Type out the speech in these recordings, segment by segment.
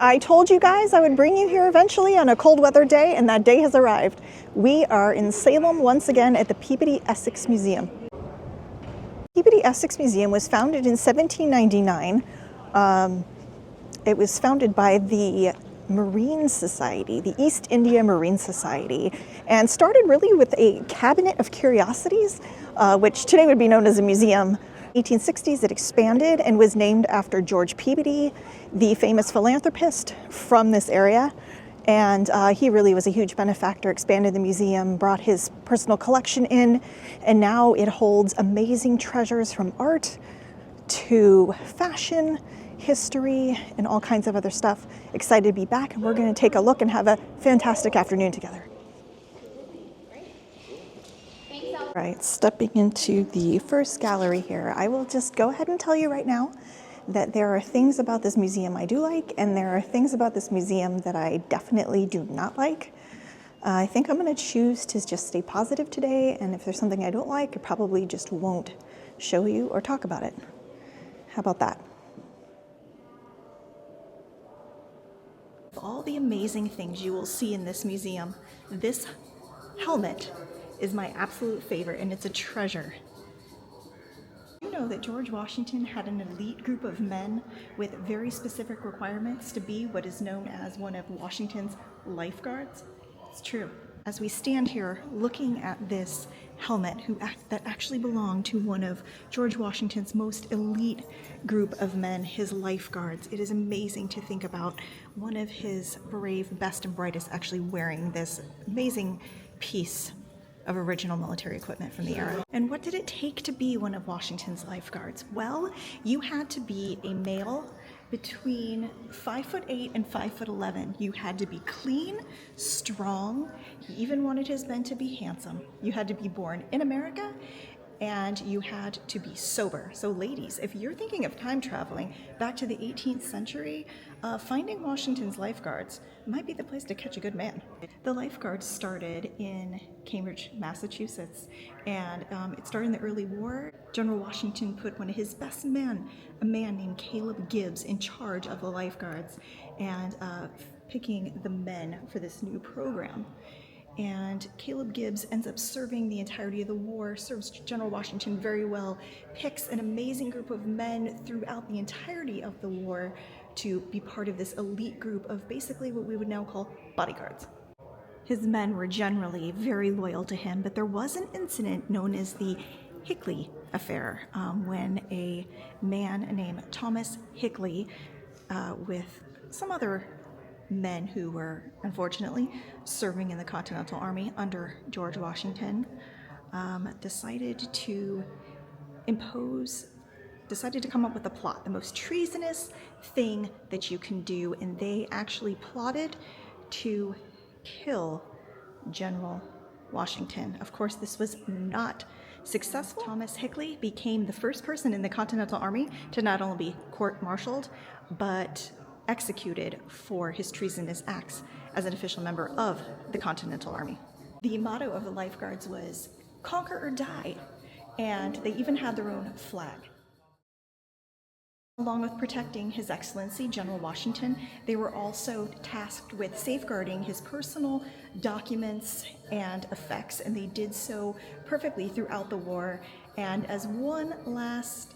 I told you guys I would bring you here eventually on a cold weather day, and that day has arrived. We are in Salem once again at the Peabody Essex Museum. Peabody Essex Museum was founded in 1799. It was founded by the Marine Society, the East India Marine Society, and started really with a cabinet of curiosities, which today would be known as a museum. 1860s, it expanded and was named after George Peabody, the famous philanthropist from this area. And he really was a huge benefactor, expanded the museum, brought his personal collection in, and now it holds amazing treasures from art to fashion, history, and all kinds of other stuff. Excited to be back, and we're going to take a look and have a fantastic afternoon together. Right, stepping into the first gallery here, I will just go ahead and tell you right now that there are things about this museum I do like, and there are things about this museum that I definitely do not like. I think I'm going to choose to just stay positive today, and if there's something I don't like, I probably just won't show you or talk about it. How about that? Of all the amazing things you will see in this museum, this helmet is my absolute favorite, and it's a treasure. You know that George Washington had an elite group of men with very specific requirements to be what is known as one of Washington's lifeguards? It's true. As we stand here looking at this helmet that actually belonged to one of George Washington's most elite group of men, his lifeguards, it is amazing to think about one of his brave, best and brightest actually wearing this amazing piece of original military equipment from the era. And what did it take to be one of Washington's lifeguards? Well, you had to be a male between 5'8" and 5'11". You had to be clean, strong. He even wanted his men to be handsome. You had to be born in America, and you had to be sober. So ladies, if you're thinking of time traveling back to the 18th century, finding Washington's lifeguards might be the place to catch a good man. The lifeguards started in Cambridge, Massachusetts, and it started in the early war. General Washington put one of his best men, a man named Caleb Gibbs, in charge of the lifeguards and picking the men for this new program. And Caleb Gibbs ends up serving the entirety of the war, serves General Washington very well, picks an amazing group of men throughout the entirety of the war to be part of this elite group of basically what we would now call bodyguards. His men were generally very loyal to him, but there was an incident known as the Hickley Affair, when a man named Thomas Hickley, with some other men who were unfortunately serving in the Continental Army under George Washington, decided to come up with a plot, the most treasonous thing that you can do, and they actually plotted to kill General Washington. Of course, this was not successful. Thomas Hickley became the first person in the Continental Army to not only be court-martialed, but executed for his treasonous acts as an official member of the Continental Army. The motto of the lifeguards was "Conquer or Die," and they even had their own flag. Along with protecting His Excellency General Washington, they were also tasked with safeguarding his personal documents and effects, and they did so perfectly throughout the war. And as one last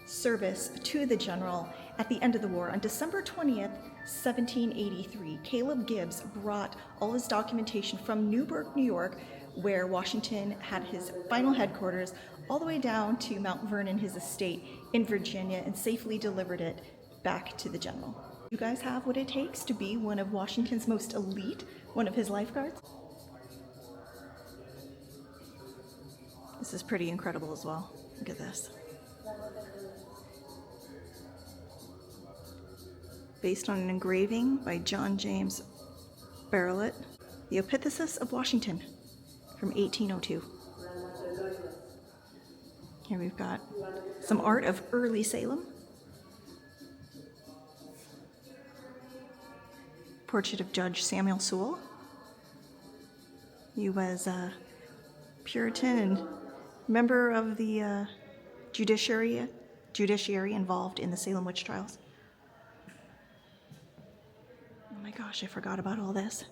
service to the general, at the end of the war, on December 20th, 1783, Caleb Gibbs brought all his documentation from Newburgh, New York, where Washington had his final headquarters, all the way down to Mount Vernon, his estate in Virginia, and safely delivered it back to the general. You guys have what it takes to be one of Washington's most elite, one of his lifeguards? This is pretty incredible as well. Look at this. Based on an engraving by John James Barrelett, the Epitasis of Washington from 1802. Here we've got some art of early Salem. Portrait of Judge Samuel Sewall. He was a Puritan and member of the judiciary involved in the Salem witch trials. Gosh, I forgot about all this.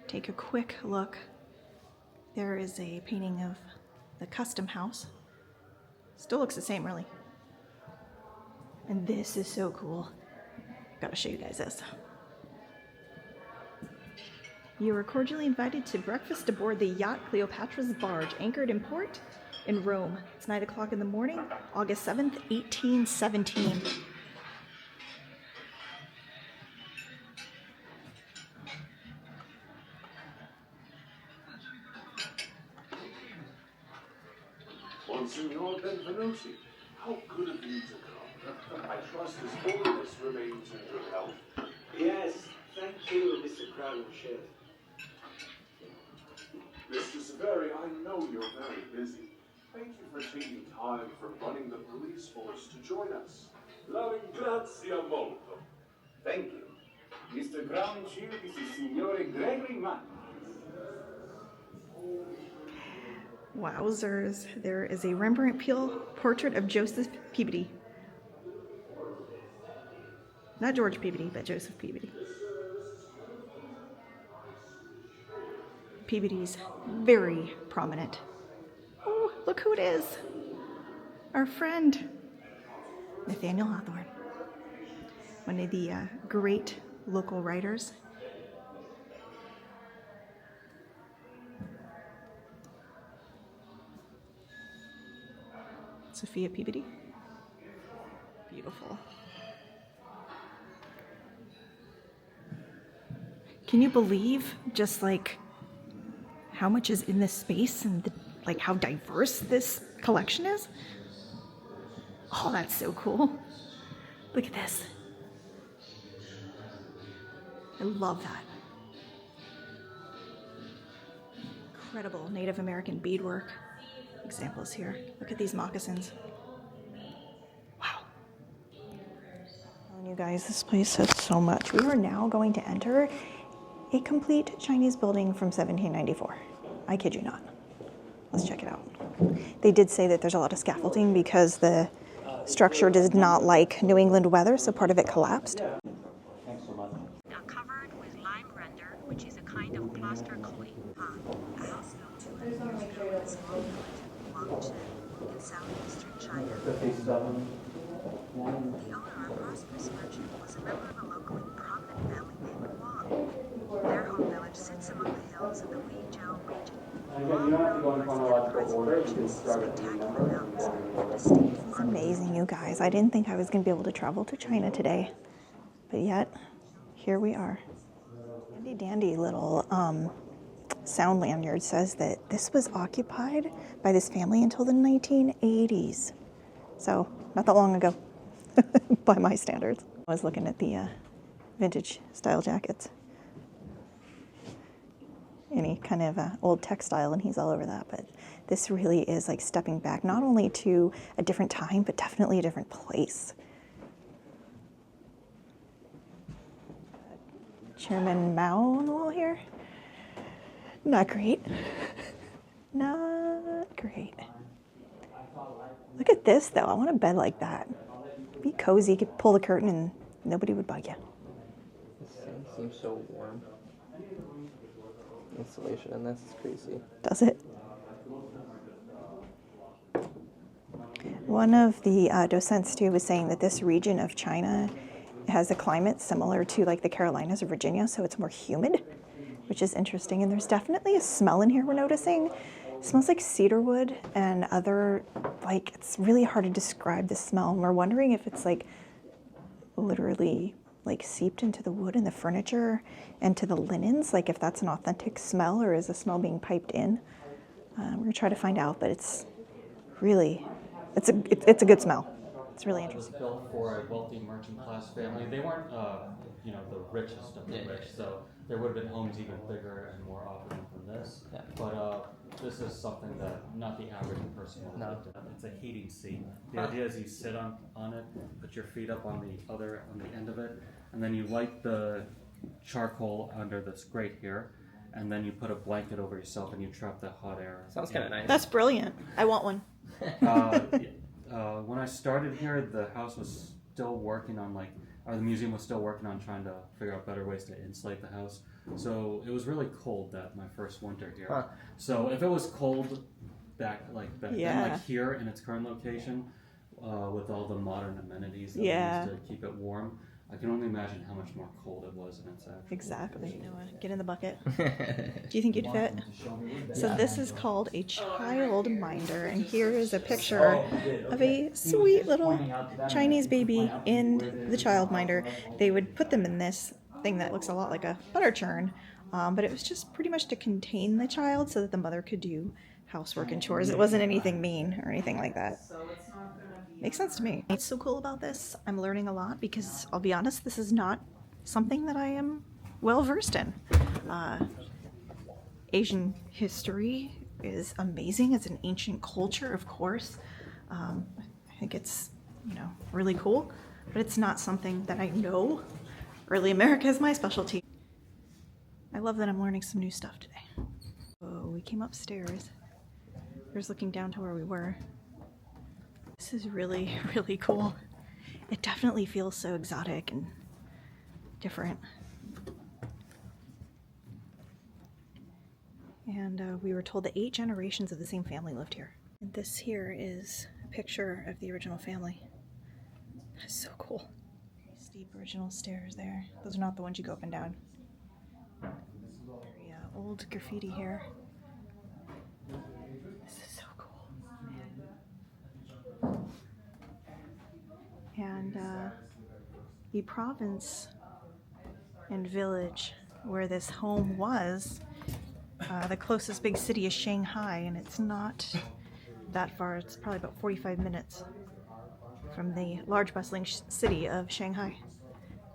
Take a quick look. There is a painting of the custom house. Still looks the same, really. And this is so cool. Gotta show you guys this. You are cordially invited to breakfast aboard the yacht Cleopatra's Barge, anchored in port in Rome. It's 9 o'clock in the morning, August 7th, 1817. Monsignor Benvenuti, how good of you to come. I trust His Holiness remains in good health. Yes, thank you, Mr. Crownshield. Mr. Severi, I know you're very busy. Thank you for taking time from running the police force to join us. La ringrazia molto. Thank you. Mr. Crownshield is the Signore Gregory Mann. Wowzers. There is a Rembrandt Peale portrait of Joseph Peabody. Not George Peabody, but Joseph Peabody. Peabody's very prominent. Oh, look who it is. Our friend, Nathaniel Hawthorne. One of the great local writers. Sophia Peabody. Beautiful. Can you believe just like how much is in this space and like how diverse this collection is? Oh, that's so cool. Look at this. I love that. Incredible Native American beadwork. Examples here. Look at these moccasins. Wow. You guys, this place has so much. We are now going to enter a complete Chinese building from 1794. I kid you not. Let's check it out. They did say that there's a lot of scaffolding because the structure does not like New England weather, so part of it collapsed. Thanks so much. Now covered with lime render, which is a kind of plaster clay. A house built 200 years ago in small village of in southeastern China. 57. The owner, a prosperous merchant, was a member of a locally prominent family named Wang. Their home village sits among the hills of the Huizhou region. And again, you don't have to go in chronological order. You can start at the number. This is amazing, you guys. I didn't think I was going to be able to travel to China today, but yet, here we are. Handy dandy little sound lanyard says that this was occupied by this family until the 1980s. So, not that long ago, by my standards. I was looking at the vintage style jackets. Any kind of old textile, and he's all over that. But this really is like stepping back, not only to a different time, but definitely a different place. Chairman Mao on the wall here. Not great. Not great. Look at this, though. I want a bed like that. Be cozy. You could pull the curtain and nobody would bug you. This thing seems so warm. Insulation in this is crazy. Does it? One of the docents, too, was saying that this region of China has a climate similar to like the Carolinas or Virginia, so it's more humid, which is interesting. And there's definitely a smell in here we're noticing. It smells like cedar wood and other, like, it's really hard to describe the smell. And we're wondering if it's like literally like seeped into the wood and the furniture and to the linens, like if that's an authentic smell or is the smell being piped in. We're gonna try to find out, but it's really, it's a good smell. It's really interesting. It was built for a wealthy merchant class family. They weren't, the richest of the rich, so there would have been homes even bigger and more opulent than this. Yeah. But this is something that not the average person would have lived in. It's a heating seat. The idea is you sit on it, put your feet up on the end of it, and then you light the charcoal under this grate here, and then you put a blanket over yourself and you trap that hot air. Sounds kind of nice. That's brilliant. I want one. When I started here, the house was still working on like the museum was still working on trying to figure out better ways to insulate the house. So it was really cold my first winter here. Huh. So if it was cold back then, Yeah. like here in its current location, with all the modern amenities that Yeah. we used to keep it warm, I can only imagine how much more cold it was in its actual Exactly. location. Noah, get in the bucket. Do you think you'd fit? So this is called a child minder, and here is a picture of a sweet little Chinese baby in the child minder. They would put them in this thing that looks a lot like a butter churn, but it was just pretty much to contain the child so that the mother could do housework and chores. It wasn't anything mean or anything like that. Makes sense to me. What's so cool about this, I'm learning a lot because I'll be honest, this is not something that I am well versed in. Asian history is amazing. It's an ancient culture, of course. I think it's, really cool, but it's not something that I know. Early America is my specialty. I love that I'm learning some new stuff today. Oh, we came upstairs. Here's looking down to where we were. This is really, really cool. It definitely feels so exotic and different. And we were told that 8 generations of the same family lived here. And this here is a picture of the original family. That's so cool. Steep original stairs there. Those are not the ones you go up and down. Very old graffiti here. This is so cool. And the province and village where this home was, the closest big city is Shanghai, and it's not that far. It's probably about 45 minutes from the large bustling city of Shanghai.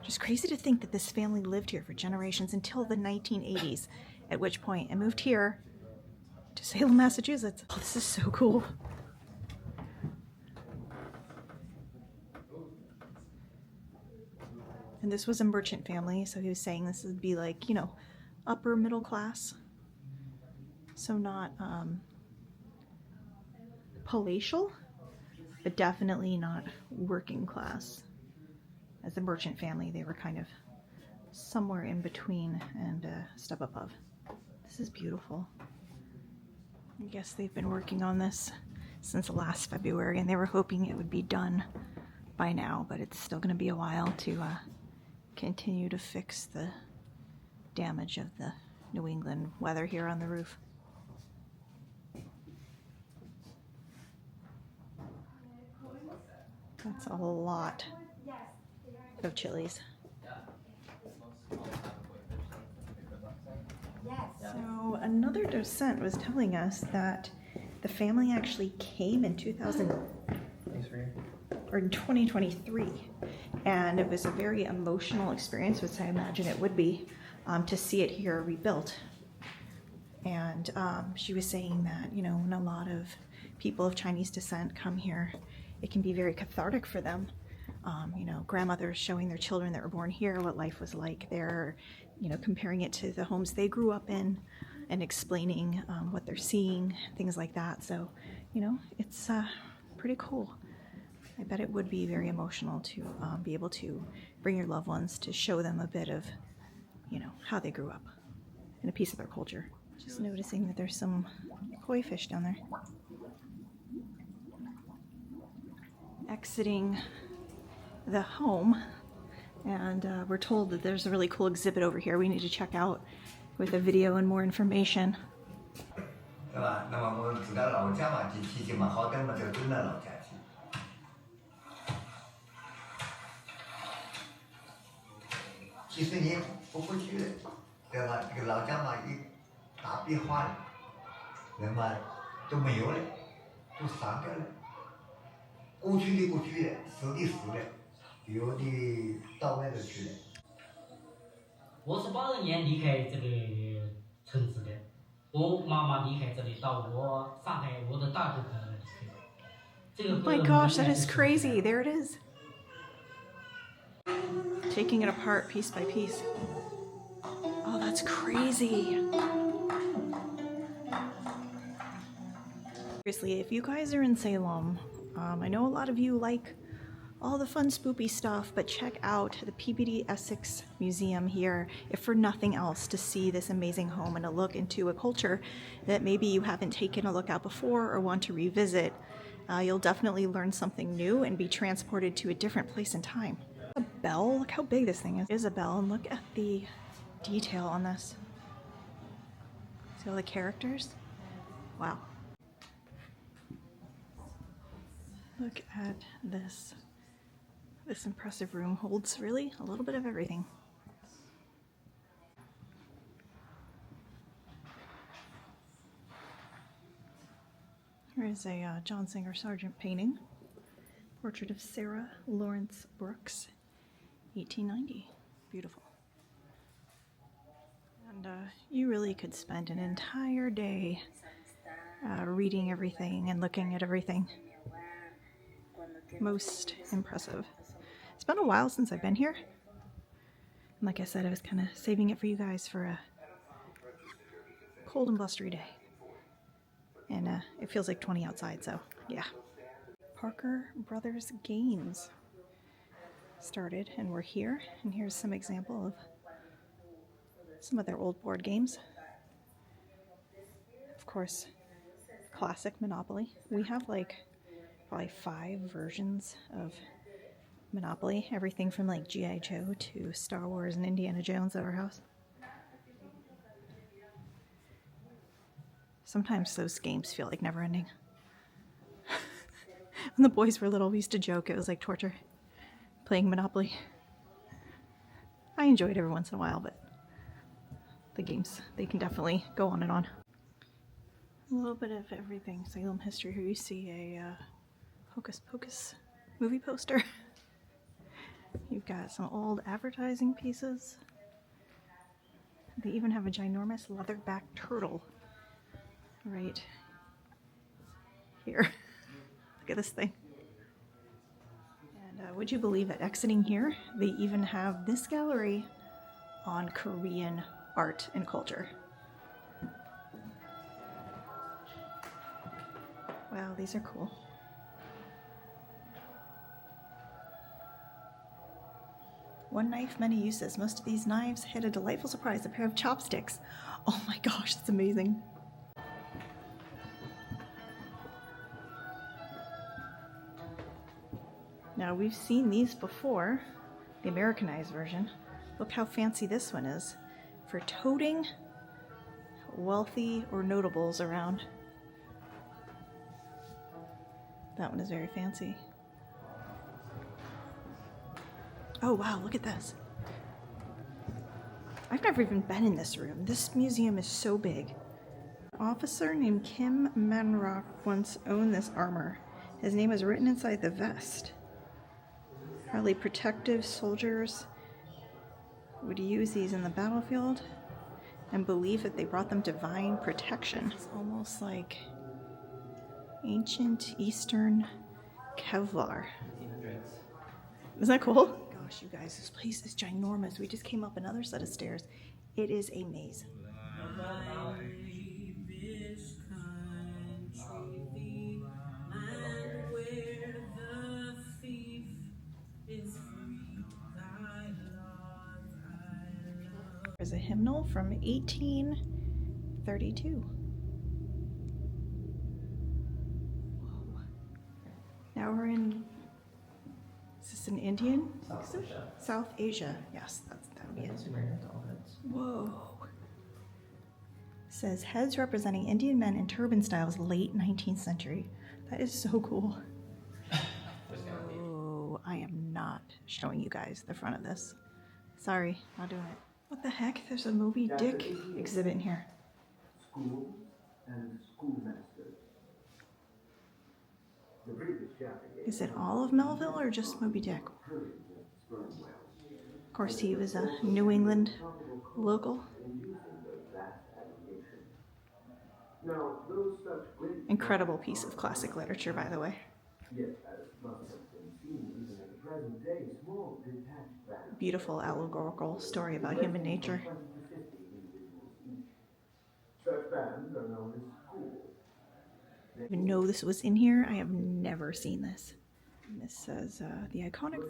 Just crazy to think that this family lived here for generations until the 1980s, at which point I moved here to Salem, Massachusetts. Oh, this is so cool. And this was a merchant family, so he was saying this would be like, upper middle class. So not palatial, but definitely not working class. As a merchant family, they were kind of somewhere in between and a step above. This is beautiful. I guess they've been working on this since last February, and they were hoping it would be done by now, but it's still going to be a while to continue to fix the damage of the New England weather here on the roof. That's a lot of chilies. So another docent was telling us that the family actually came in 2023, and it was a very emotional experience, which I imagine it would be, to see it here rebuilt. And she was saying that, when a lot of people of Chinese descent come here, it can be very cathartic for them. Grandmothers showing their children that were born here what life was like there, comparing it to the homes they grew up in and explaining what they're seeing, things like that. So, it's pretty cool. I bet it would be very emotional to be able to bring your loved ones to show them a bit of, how they grew up and a piece of their culture. Just noticing that there's some koi fish down there. Exiting the home, and we're told that there's a really cool exhibit over here we need to check out with a video and more information. 对吧？那么我自个老家嘛，就脾气嘛好点嘛，就跟着老家去。其实你不回去的，对吧？这个老家嘛一大变化了，人嘛都没有了，都散掉了。过去的过去了，死的死了，有的到外头去了。我是82年离开这个城市的，我妈妈离开这里到我上海，我的大舅朋友离开。这个 Oh my gosh, that is crazy. There it is. Taking it apart piece by piece. Oh, that's crazy. Seriously, if you guys are in Salem, I know a lot of you like all the fun spoopy stuff, but check out the Peabody Essex Museum here, if for nothing else, to see this amazing home and to look into a culture that maybe you haven't taken a look at before or want to revisit. You'll definitely learn something new and be transported to a different place in time. A bell, look how big this thing is. It is a bell, and look at the detail on this. See all the characters? Wow. Look at this. This impressive room holds really a little bit of everything. Here is a John Singer Sargent painting. Portrait of Sarah Lawrence Brooks, 1890. Beautiful. And you really could spend an entire day reading everything and looking at everything. Most impressive. It's been a while since I've been here. And like I said, I was kind of saving it for you guys for a cold and blustery day. And it feels like 20 outside, so yeah. Parker Brothers Games started, and we're here. And here's some example of some of their old board games. Of course, classic Monopoly. We have like probably 5 versions of Monopoly. Everything from like G.I. Joe to Star Wars and Indiana Jones at our house. Sometimes those games feel like never ending. When the boys were little, we used to joke it was like torture playing Monopoly. I enjoy it every once in a while, but the games, they can definitely go on and on. A little bit of everything. Salem history. Here you see a Hocus Pocus movie poster. You've got some old advertising pieces. They even have a ginormous leatherback turtle right here. Look at this thing. And would you believe that exiting here, they even have this gallery on Korean art and culture. Wow, these are cool. One knife, many uses. Most of these knives hid a delightful surprise, a pair of chopsticks. Oh my gosh, that's amazing. Now, we've seen these before, the Americanized version. Look how fancy this one is for toting wealthy or notables around. That one is very fancy. Oh wow, look at this. I've never even been in this room. This museum is so big. An officer named Kim Manrock once owned this armor. His name is written inside the vest. Probably protective soldiers would use these in the battlefield and believe that they brought them divine protection. It's almost like ancient Eastern Kevlar. Isn't that cool? Gosh, you guys, this place is ginormous. We just came up another set of stairs. It is a maze. There's a hymnal from 1832. Whoa. Now we're in, is this an Indian? South Asia. South Asia, yes, that would be it. Whoa. Says heads representing Indian men in turban styles, late 19th century. That is so cool. Oh, I am not showing you guys the front of this. Sorry, not doing it. What the heck? There's a Moby Dick exhibit in here. Schools and schoolmasters. The British Is it all of Melville or just Moby Dick? Of course, he was a New England local. Incredible piece of classic literature, by the way. Beautiful allegorical story about human nature. I didn't even know this was in here. I have never seen this. And this says, the iconic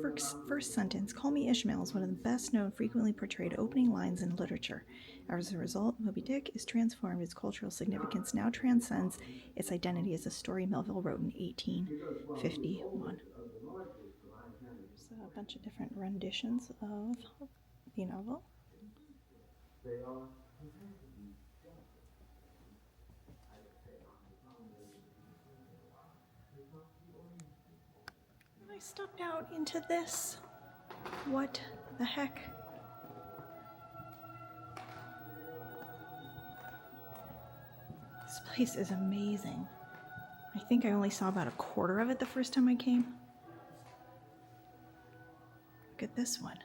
first sentence, "Call me Ishmael," is one of the best known, frequently portrayed opening lines in literature. As a result, Moby Dick is transformed. Its cultural significance now transcends its identity as a story Melville wrote in 1851. There's a bunch of different renditions of the novel. I stepped out into this. What the heck? This place is amazing. I think I only saw about a quarter of it the first time I came. Look at this one.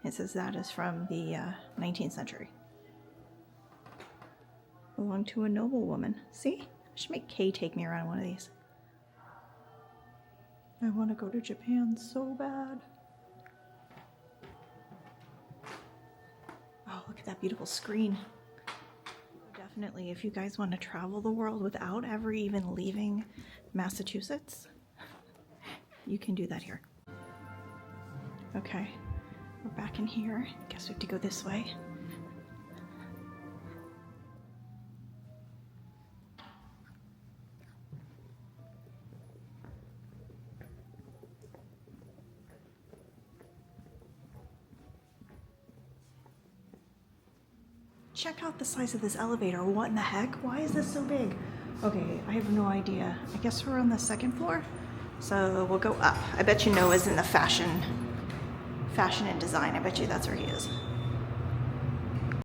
It says that is from the 19th century. Belonged to a noblewoman. See? I should make Kay take me around one of these. I want to go to Japan so bad. Oh, look at that beautiful screen. Definitely, if you guys want to travel the world without ever even leaving Massachusetts, you can do that here. Okay, we're back in here. Guess we have to go this way. Check out the size of this elevator. What in the heck? Why is this so big? Okay, I have no idea. I guess we're on the second floor, so we'll go up. I bet you Noah's in the fashion and design. I bet you that's where he is.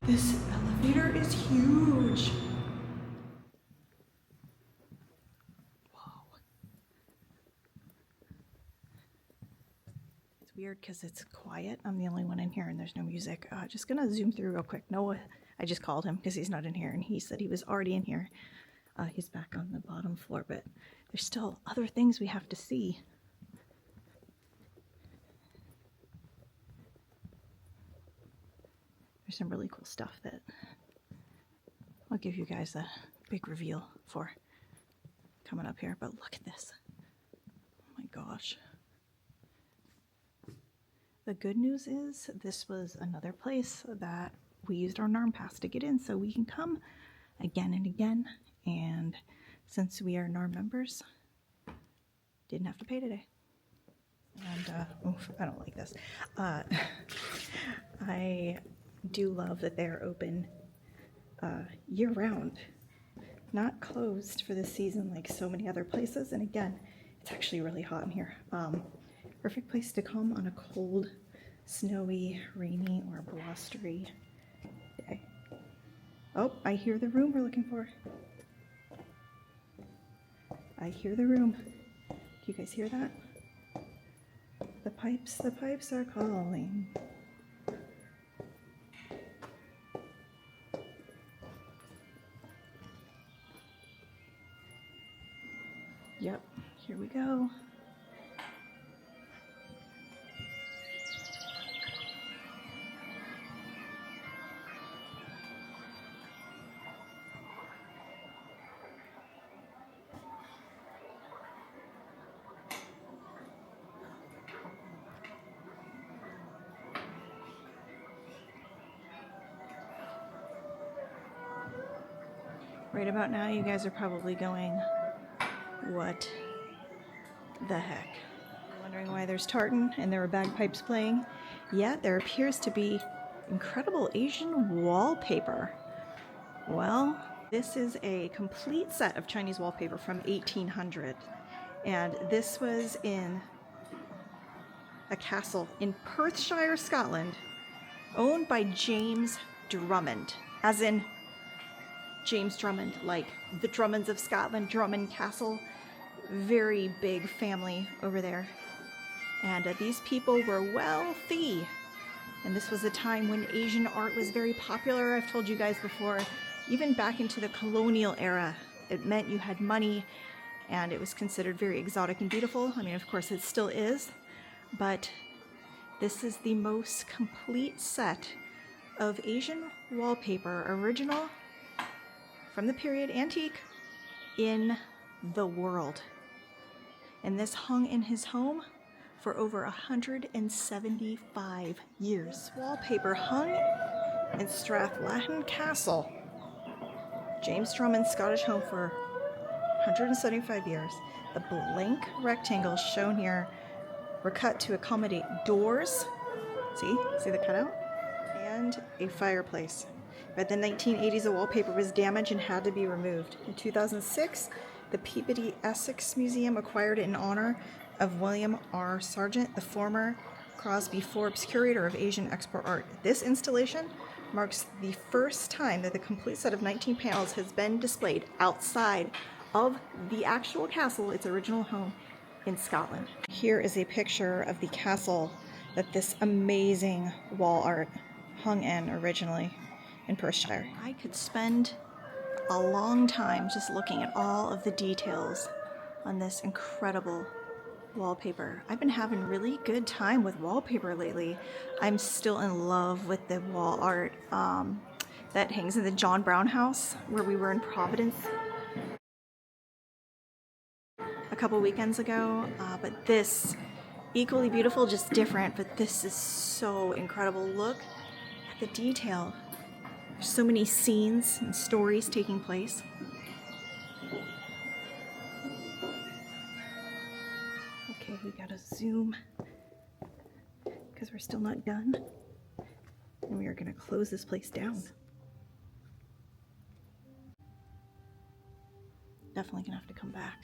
This elevator is huge. Whoa. It's weird because it's quiet. I'm the only one in here and there's no music. Just gonna zoom through real quick. Noah, I just called him because he's not in here and he said he was already in here. He's back on the bottom floor, but there's still other things we have to see. There's some really cool stuff that I'll give you guys a big reveal for coming up here, but look at this. Oh my gosh. The good news is this was another place that we used our NARM pass to get in, so we can come again and again, and since we are NARM members, didn't have to pay today. And oof, I don't like this. I do love that they're open year-round, not closed for this season like so many other places. And again, it's actually really hot in here. Perfect place to come on a cold, snowy, rainy, or blustery day. Oh, I hear the room we're looking for. I hear the room. Do you guys hear that? The pipes are calling. Yep, here we go. Right about now, you guys are probably going, what the heck? Wondering why there's tartan and there are bagpipes playing? Yet there appears to be incredible Asian wallpaper. Well, this is a complete set of Chinese wallpaper from 1800. And this was in a castle in Perthshire, Scotland, owned by James Drummond, as in James Drummond, like the Drummonds of Scotland, Drummond Castle. Very big family over there. And these people were wealthy. And this was a time when Asian art was very popular. I've told you guys before, even back into the colonial era, it meant you had money and it was considered very exotic and beautiful. I mean, of course, it still is. But this is the most complete set of Asian wallpaper, original from the period, antique, in the world. And this hung in his home for over 175 years. Wallpaper hung in Strathlatten Castle, James Drummond's Scottish home, for 175 years. The blank rectangles shown here were cut to accommodate doors, see the cutout, and a fireplace. By the 1980s, the wallpaper was damaged and had to be removed. In 2006, the Peabody Essex Museum acquired it in honor of William R. Sargent, the former Crosby Forbes curator of Asian export art. This installation marks the first time that the complete set of 19 panels has been displayed outside of the actual castle, its original home in Scotland. Here is a picture of the castle that this amazing wall art hung in originally in Perthshire. I could spend a long time just looking at all of the details on this incredible wallpaper. I've been having really good time with wallpaper lately. I'm still in love with the wall art that hangs in the John Brown house where we were in Providence a couple weekends ago, but this, equally beautiful, just different, but this is so incredible. Look at the detail. There's so many scenes and stories taking place. Okay, we gotta zoom because we're still not done, and we are gonna close this place down. Definitely gonna have to come back.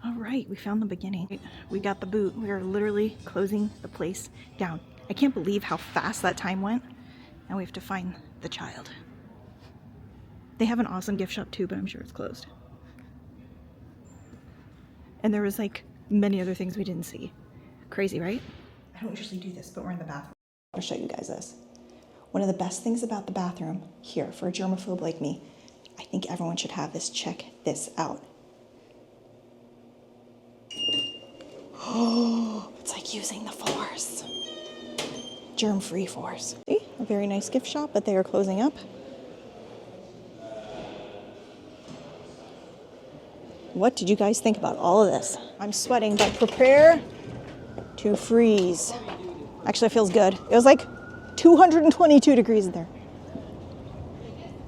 All right, we found the beginning. We got the boot. We are literally closing the place down. I can't believe how fast that time went. Now we have to find the child. They have an awesome gift shop too, but I'm sure it's closed. And there was like many other things we didn't see. Crazy, right? I don't usually do this, but we're in the bathroom. I'll show you guys this. One of the best things about the bathroom here for a germaphobe like me, I think everyone should have this. Check this out. Oh, it's like using the force. Germ-free force. See, a very nice gift shop, but they are closing up. What did you guys think about all of this? I'm sweating, but prepare to freeze. Actually, it feels good. It was like 222 degrees in there.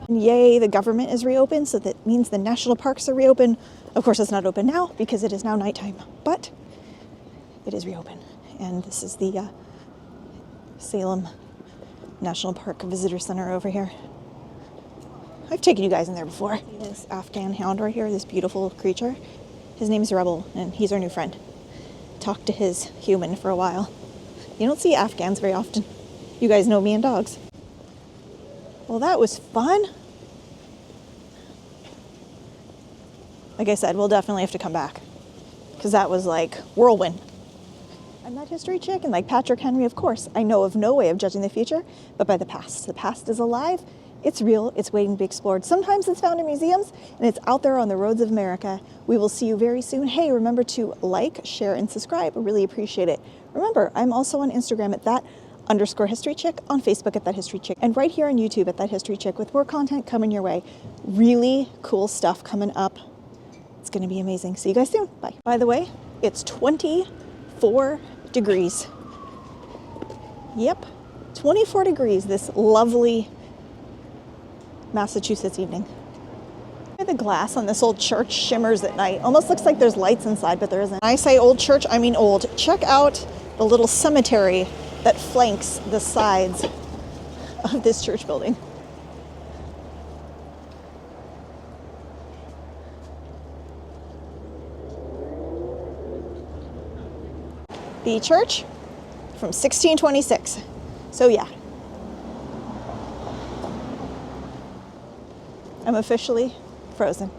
And yay, the government is reopened, so that means the national parks are reopened. Of course, it's not open now because it is now nighttime, but it is reopened. And this is the Salem National Park Visitor Center over here. I've taken you guys in there before. This Afghan hound right here, this beautiful creature. His name is Rebel, and he's our new friend. Talked to his human for a while. You don't see Afghans very often. You guys know me and dogs. Well, that was fun. Like I said, we'll definitely have to come back because that was like whirlwind. I'm that history chick, and like Patrick Henry, of course, I know of no way of judging the future, but by the past. The past is alive, it's real, it's waiting to be explored. Sometimes it's found in museums, and it's out there on the roads of America. We will see you very soon. Hey, remember to like, share, and subscribe. I really appreciate it. Remember, I'm also on Instagram at @that_historychick, on Facebook at @thathistorychick, and right here on YouTube at @thathistorychick with more content coming your way. Really cool stuff coming up. It's gonna be amazing. See you guys soon. Bye. By the way, it's 24 degrees. Yep, 24 degrees this lovely Massachusetts evening. The glass on this old church shimmers at night. Almost looks like there's lights inside, but there isn't. When I say old church, I mean old. Check out the little cemetery that flanks the sides of this church building. The church from 1626. So yeah. I'm officially frozen.